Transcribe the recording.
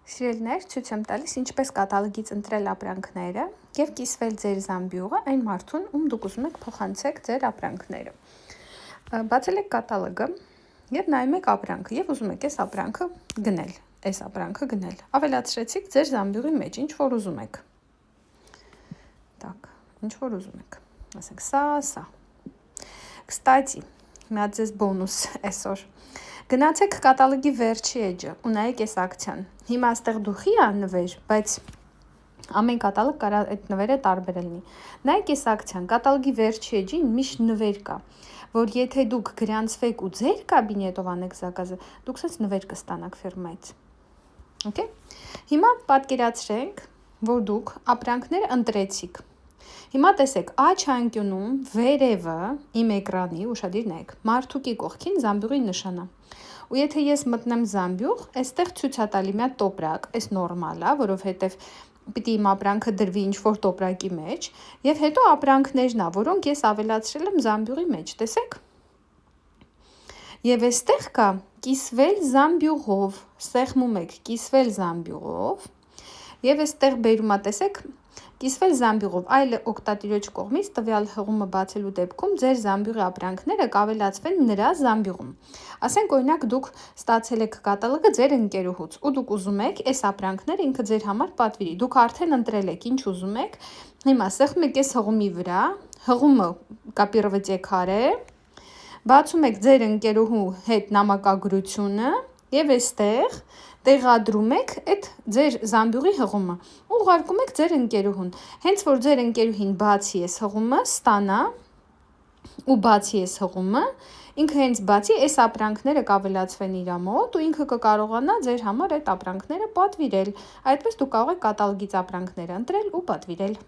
Սիրելիներ, ցույց եմ տալիս ինչպես կատալոգից ընտրել ապրանքները եւ կիսվել ձեր զամբյուղը այն մարդուն, ում դուք ուզում եք փոխանցեք ձեր ապրանքները։ Բացել եք կատալոգը եւ նայում եք ապրանքը եւ ուզում եք այս ապրանքը գնել։ Ավելացրեցիք ձեր զամբյուղի մեջ ինչ որ ուզում եք։ Ինչ որ ուզում եք։ Ասենք սա։ Կստати, մի հատ ձեզ բոնուս այսօր։ Գնացեք կատալոգի վերջի էջը ու նայեք այս ակցիան։ Հիմա այստեղ դուխի է նվեր, բայց ամեն կատալոգ կարա այդ նվերը տարբեր լինի։ Նայեք այս ակցիան, կատալոգի վերջի էջին միշտ նվեր կա, որ եթե դուք գրանցվեք ու ձեր կաբինետով անեք զակազը, դուք sense նվեր կստանաք ֆիրմայից։ Okay։ Հիմա պատկերացրենք, որ դուք ապրանքները ընտրեցիք։ Հիմա տեսեք, աջ անկյունում վերևը իմ էկրանի, ուշադիր նայեք, մարդուկի կողքին զամբյուղի նշանը։ Ու եթե ես մտնեմ զամբյուղ, այստեղ ցույց է տալի մի հատ տոպրակ, այս նորմալ է, որովհետև պիտի իմ ապրանքը դրվի ինչ-որ տոպրակի մեջ, եւ հետո ապրանքներն ա, որոնք ես ավելացրել եմ զամբյուղի մեջ, տեսեք։ Եվ այստեղ կա կիսվել զամբյուղով, սեղմում եք կիսվել զամբյուղով, եւ այստեղ բերում ա, տեսեք, կիսվել զամբյուղով, այլ օգտատիրոջ կողմից տվյալ հղումը բացելու դեպքում ձեր զամբյուղի ապրանքները կավելացվեն նրա զամբյուղում։ Ասենք օրինակ դուք ստացել եք կատալոգը ձեր ընկերուհուց ու դուք ուզում եք այս ապրանքները ինքը ձեր համար պատվիրի։ Դուք արդեն ընտրել եք ինչ ուզում եք։ Հիմա սեղմում եք այս հղումի վրա, հղումը կոպիրովать քարե, բացում եք ձեր ընկերուհու հետ նամակագրությունը եւ այստեղ տեղադրում եք այդ ձեր զամբյուղի հղումը ու ուղարկում եք ձեր ընկերուհուն։ Հենց որ ձեր ընկերուհին բացի այս հղումը, ստանա ու բացի այս հղումը, ինքը հենց բացի այս ապրանքները կավելացվեն իր մոտ ու ինքը կկարողանա ձեր համար այդ ապրանքները պատվիրել։ Այդպես դուք կարող եք կատալոգից ապրանքները ընտրել ու պատվիրել։